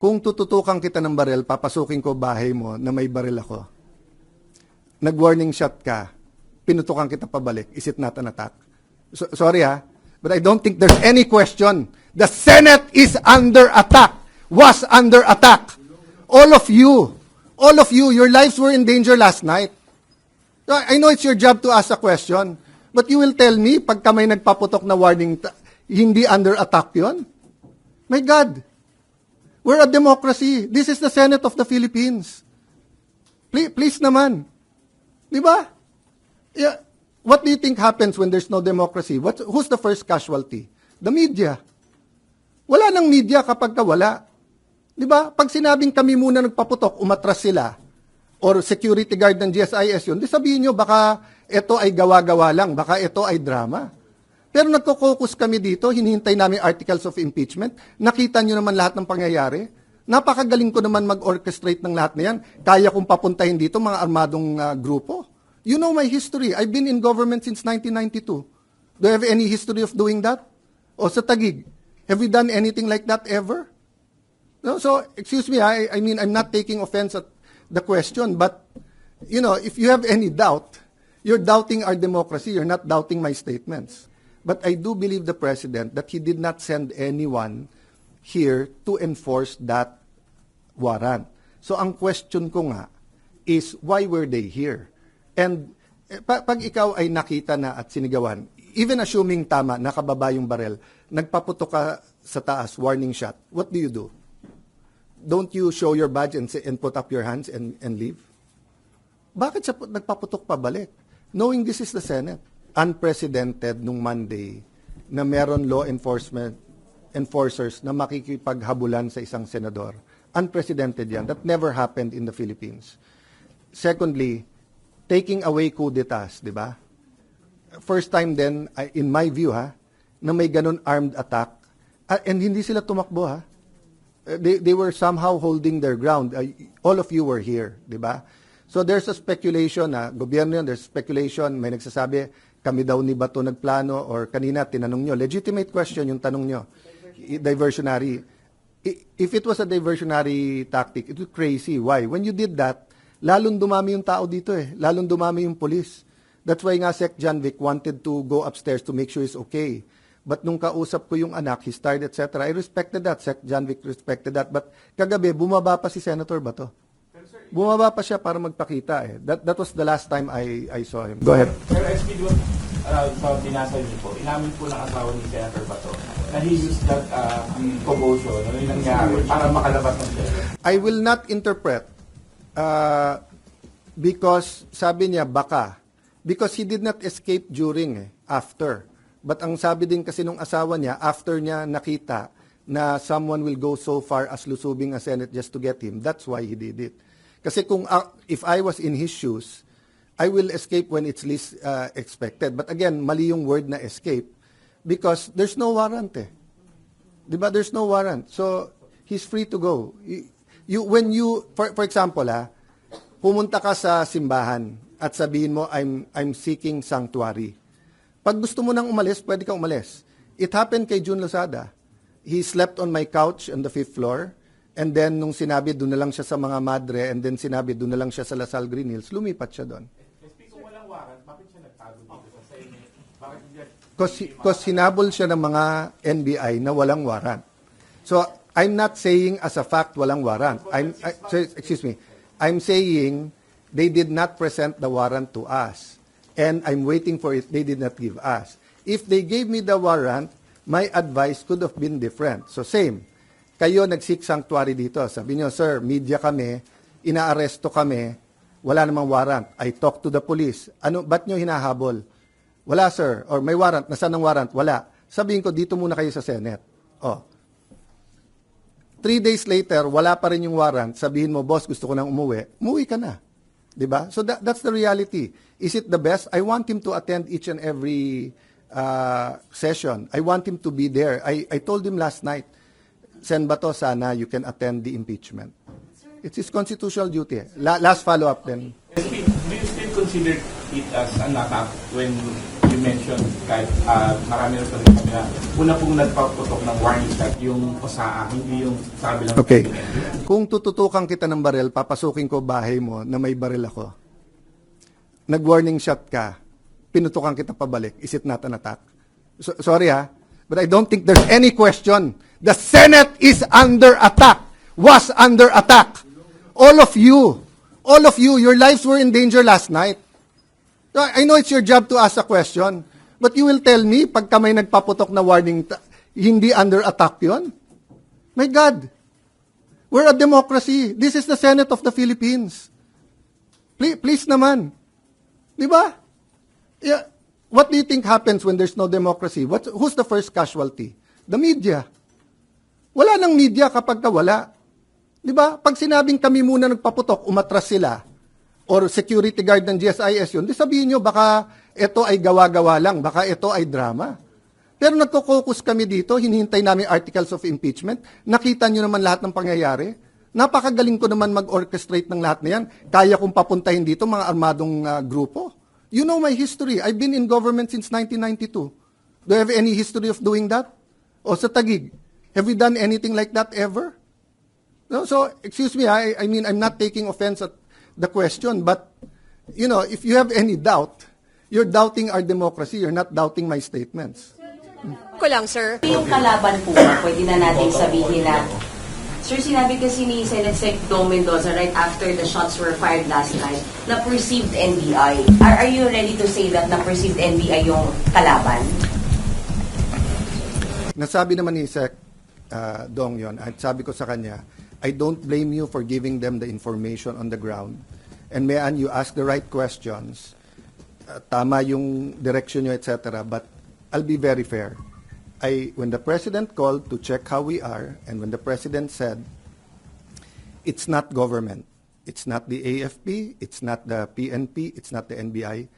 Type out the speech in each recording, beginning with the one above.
Kung tututukan kita ng baril, papasukin ko bahay mo na may baril ako. Nag-warning shot ka, pinutukan kita pabalik. Is it not an attack? Sorry but I don't think there's any question. The Senate is under attack. Was under attack. All of you, your lives were in danger last night. So I know it's your job to ask a question, but you will tell me, pagka may nagpaputok na warning, hindi under attack yon? My God. We're a democracy. This is the Senate of the Philippines. Please naman. Di ba? Yeah. What do you think happens when there's no democracy? Who's the first casualty? The media. Wala nang media kapag wala. Di ba? Pag sinabing kami muna nagpaputok, umatras sila, or security guard ng GSIS yun, di sabihin nyo, baka ito ay gawa-gawa lang, baka ito ay drama. Pero nagko-focus kami dito, hinihintay namin articles of impeachment, nakita nyo naman lahat ng pangyayari. Napakagaling ko naman mag-orchestrate ng lahat na yan. Kaya kong papuntahin dito mga armadong grupo. You know my history. I've been in government since 1992. Do you have any history of doing that? O sa Taguig, have we done anything like that ever? No, so, excuse me, I mean, I'm not taking offense at the question, but, you know, if you have any doubt, you're doubting our democracy, you're not doubting my statements. But I do believe the President that he did not send anyone here to enforce that warrant. So ang question ko nga is, why were they here? And pag ikaw ay nakita na at sinigawan, even assuming tama, nakababa yung barel, nagpaputok ka sa taas, warning shot, what do you do? Don't you show your badge and put up your hands and leave? Bakit siya nagpaputok pabalik? Knowing this is the Senate. Unprecedented nung Monday na meron law enforcers na makikipaghabulan sa isang senador. Unprecedented yan. That never happened in the Philippines. Secondly, taking away coup d'etats, di ba? First time then, in my view, na may ganun armed attack. And hindi sila tumakbo, They were somehow holding their ground. All of you were here, di ba? So there's a speculation na gobyerno yun, there's speculation, may nagsasabi, kami daw ni Bato nagplano, or kanina tinanong nyo, legitimate question yung tanong nyo, diversionary. If it was a diversionary tactic, it was crazy. Why? When you did that, lalong dumami yung tao dito lalong dumami yung police. That's why nga Sec. John Vic wanted to go upstairs to make sure he's okay. But nung kausap ko yung anak, he's tired, etc. I respected that. Sec. John Vic respected that. But kagabi, bumaba pa si Senator Bato. Bumaba pa siya para magpakita That was the last time I saw him. Go ahead. Sir, SP doon, sa binasa niyo po, inamin po ng asawa ni Senator Bato na he used that commotion, yung nangyari, para makalabas ng siya. I will not interpret because sabi niya baka. Because he did not escape during, after. But ang sabi din kasi nung asawa niya, after niya nakita na someone will go so far as lusubing a Senate just to get him, that's why he did it. Kasi kung if I was in his shoes, I will escape when it's least expected. But again, mali yung word na escape because there's no warrant Diba? There's no warrant. So, he's free to go. When you for example, pumunta ka sa simbahan at sabihin mo, I'm seeking sanctuary. Pag gusto mo nang umalis, pwede kang umalis. It happened kay June Lozada. He slept on my couch on the 5th floor. And then, nung sinabi, doon na lang siya sa mga madre, and then sinabi, doon na lang siya sa Lasal Green Hills, lumipat siya doon. Kung walang warrant, bakit siya nagtago dito sa Senate? Bakit hindi? Because hinabol siya ng mga NBI na walang warrant. So, I'm not saying as a fact walang warrant. Excuse me. I'm saying they did not present the warrant to us. And I'm waiting for it. They did not give us. If they gave me the warrant, my advice could have been different. So, same. Kayo nag-seek sanctuary dito. Sabi niyo, sir, media kami, inaaresto kami, wala namang warrant. I talk to the police. Ba't niyo hinahabol? Wala, sir. Or may warrant. Nasaan ang warrant? Wala. Sabihin ko, dito muna kayo sa Senate. 3 days later, wala pa rin yung warrant. Sabihin mo, boss, gusto ko nang umuwi. Umuwi ka na. Diba? So that's the reality. Is it the best? I want him to attend each and every session. I want him to be there. I told him last night, Sen Bato, sana you can attend the impeachment. It's his constitutional duty. Last follow-up then. SP, do you still consider it as an attack when you mentioned, kahit marami rin sa kami na una pong nagpaputok ng warning shot yung OSAA, hindi yung sabi lang. Okay. Kung tututukan kita ng baril, papasukin ko bahay mo na may baril ako. Nag-warning shot ka, pinutukan kita pabalik. Is it not an attack? Sorry but I don't think there's any question. The Senate is under attack, was under attack. All of you, your lives were in danger last night. I know it's your job to ask a question, but you will tell me, pagka may nagpaputok na warning, hindi under attack yon? My God, we're a democracy. This is the Senate of the Philippines. Please naman. Di ba? Yeah. What do you think happens when there's no democracy? Who's the first casualty? The media. Wala nang media kapag wala. Di ba? Pag sinabing kami muna nagpaputok, umatras sila, or security guard ng GSIS yun, di sabihin nyo, baka ito ay gawa-gawa lang, baka ito ay drama. Pero nagko-focus kami dito, hinihintay namin articles of impeachment, nakita nyo naman lahat ng pangyayari. Napakagaling ko naman mag-orchestrate ng lahat na yan. Kaya kong papuntahin dito mga armadong grupo. You know my history. I've been in government since 1992. Do you have any history of doing that? O sa Taguig, have we done anything like that ever? No, so, excuse me, I mean, I'm not taking offense at the question, but, you know, if you have any doubt, you're doubting our democracy, you're not doubting my statements. Ko lang, sir. Yung kalaban po, pwede na natin sabihin na, sir, sinabi kasi ni Senate Sec Dong Mendoza right after the shots were fired last night na perceived NBI. Are you ready to say that na perceived NBI yung kalaban? Nasabi naman ni Sec Dong yon, at sabi ko sa kanya, I don't blame you for giving them the information on the ground. And you ask the right questions. Tama yung direction nyo, etc. But I'll be very fair. When the President called to check how we are, and when the President said, it's not government, it's not the AFP, it's not the PNP, it's not the NBI,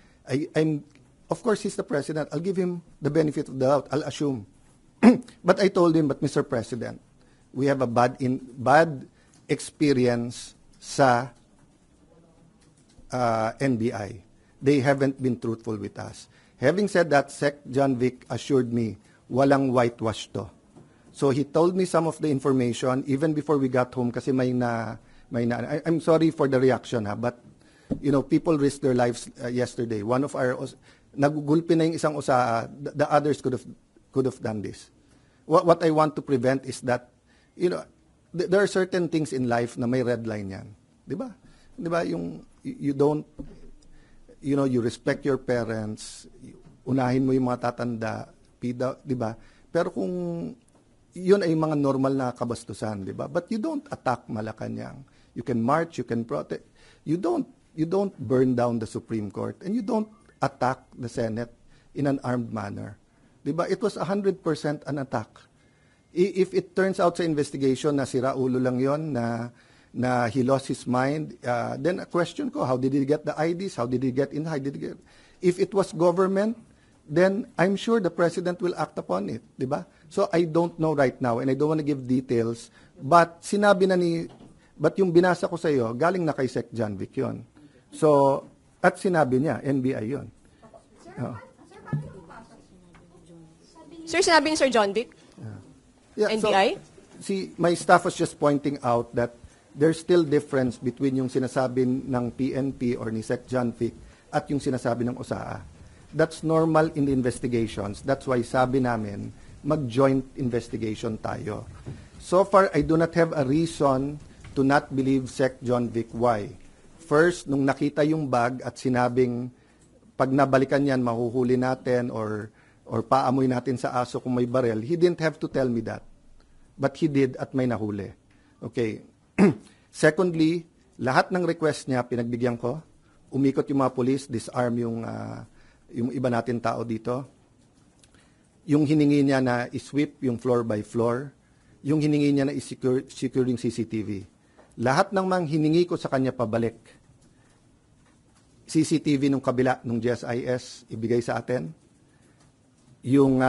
of course, he's the President. I'll give him the benefit of the doubt. I'll assume. But I told him, but Mr. President, we have a bad experience sa NBI. They haven't been truthful with us. Having said that, Sec John Vic assured me, walang whitewash to. So he told me some of the information even before we got home kasi I'm sorry for the reaction but you know, people risked their lives yesterday. One of our nagugulpi na yung isang the others could have done this. What I want to prevent is that, you know, there are certain things in life na may red line yan. Di ba? Di ba? You don't, you know, you respect your parents, unahin mo yung mga tatanda, di ba? Pero kung yun ay mga normal na kabastusan, di ba? But you don't attack Malacanang. You can march, you can protest. You don't burn down the Supreme Court, and you don't attack the Senate in an armed manner. Di ba? It was 100% an attack. If it turns out sa investigation na sira ulo lang yon, na he lost his mind, then a question ko, how did he get the IDs? How did he get in? How did he get? If it was government, then I'm sure the President will act upon it, di ba? So I don't know right now, and I don't want to give details, but but yung binasa ko sa iyo, galing na kay Sec John Vic yun. So, at sinabi niya, NBI yun. Sir, sinabi ni Sir John Vic? Yeah, NBI? So, my staff was just pointing out that there's still difference between yung sinasabi ng PNP or ni Sec John Vic at yung sinasabi ng OSAA. That's normal in the investigations. That's why sabi namin, mag-joint investigation tayo. So far, I do not have a reason to not believe Sec John Vic. Why? First, nung nakita yung bag at sinabing, pag nabalikan yan, mahuhuli natin or paamoy natin sa aso kung may barel, he didn't have to tell me that. But he did at may nahuli. Okay. Secondly, lahat ng request niya, pinagbigyan ko. Umikot yung mga police, disarm yung iba natin tao dito. Yung hiningi niya na isweep yung floor by floor. Yung hiningi niya na isecure yung CCTV. Lahat ng mga hiningi ko sa kanya pabalik. CCTV nung kabila, nung GSIS, ibigay sa atin. Yung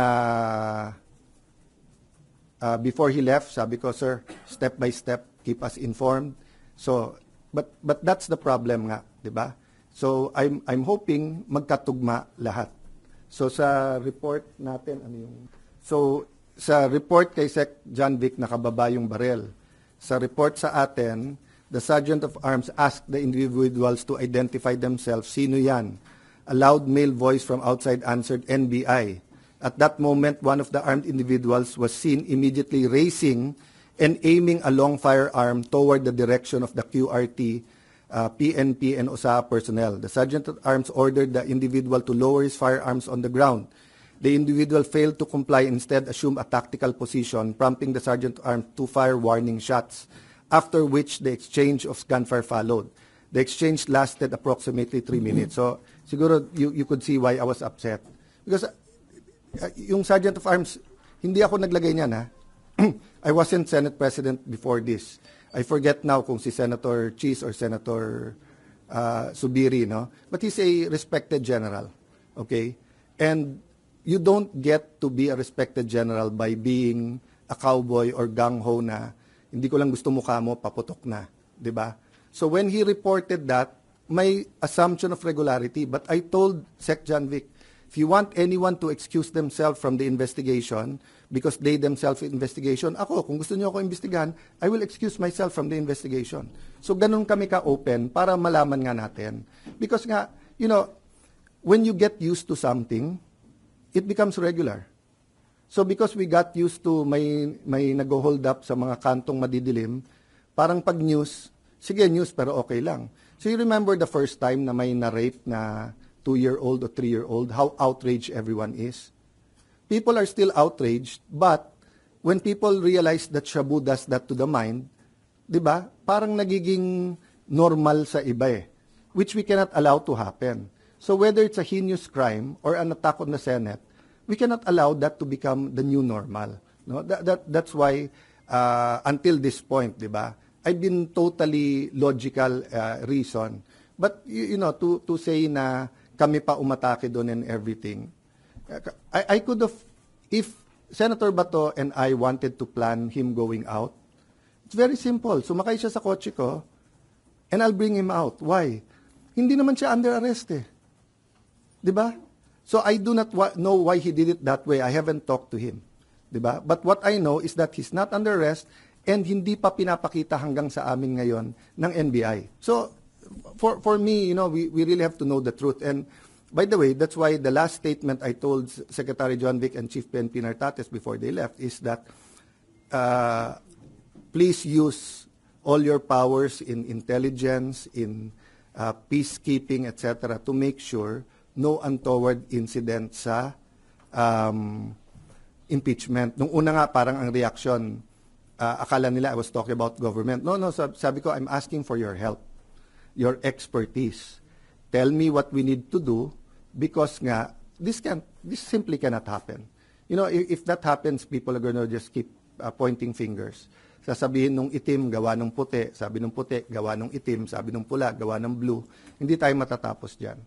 before he left, sabi ko, sir, step by step, keep us informed. So, but that's the problem nga, di ba? So, I'm hoping magkatugma lahat. So sa report natin, ano yung... So sa report kay Sec John Vic, nakababa yung barel. Sa report sa atin, the Sergeant of Arms asked the individuals to identify themselves. Sino yan? A loud male voice from outside answered, NBI. At that moment, one of the armed individuals was seen immediately raising and aiming a long firearm toward the direction of the QRT, PNP, and OSA personnel. The Sergeant at Arms ordered the individual to lower his firearms on the ground. The individual failed to comply, instead assumed a tactical position, prompting the Sergeant at Arms to fire warning shots, after which the exchange of gunfire followed. The exchange lasted approximately 3 minutes. So siguro you could see why I was upset. Because yung Sergeant of Arms, hindi ako naglagay niyan, ha? I wasn't Senate President before this. I forget now kung si Senator Cheese or Senator Subiri, no? But he's a respected general, okay? And you don't get to be a respected general by being a cowboy or gung-ho na hindi ko lang gusto mukha mo, paputok na, di ba? So when he reported that, may assumption of regularity, but I told Sec John Vic, if you want anyone to excuse themselves from the investigation because they themselves investigation, ako, kung gusto niyo ako imbestigahan, I will excuse myself from the investigation. So ganun kami ka-open para malaman nga natin. Because nga, you know, when you get used to something, it becomes regular. So because we got used to may nag-hold up sa mga kantong madidilim, parang pag news, sige news pero okay lang. So you remember the first time na may na-rape na 2-year-old or 3-year-old, how outraged everyone is. People are still outraged, but when people realize that Shabu does that to the mind, di ba, parang nagiging normal sa iba eh, which we cannot allow to happen. So whether it's a heinous crime or an attack on the Senate, we cannot allow that to become the new normal. No? That's why, until this point, di ba, I've been totally logical reason. But, you know, to say na kami pa umatake doon and everything. I could have, if Senator Bato and I wanted to plan him going out, it's very simple. Sumakay siya sa kotse ko, and I'll bring him out. Why? Hindi naman siya under arrest eh. Diba? So I do not know why he did it that way. I haven't talked to him. Diba? But what I know is that he's not under arrest and hindi pa pinapakita hanggang sa amin ngayon ng NBI. So, for me, you know, we really have to know the truth. And by the way, that's why the last statement I told Secretary John Vic and Chief PNP Nartates before they left is that please use all your powers in intelligence, in peacekeeping, etc., to make sure no untoward incident sa impeachment. Nung una nga, parang ang reaction, akala nila I was talking about government. No, sabi ko, I'm asking for your help, your expertise. Tell me what we need to do because nga, this simply cannot happen. You know, if that happens, people are gonna just keep pointing fingers. Sasabihin nung itim, gawa nung puti. Sabi nung puti, gawa nung itim. Sabi nung pula, gawa ng blue. Hindi tayo matatapos dyan.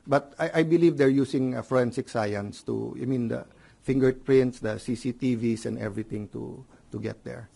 But I believe they're using forensic science to, the fingerprints, the CCTVs and everything to get there.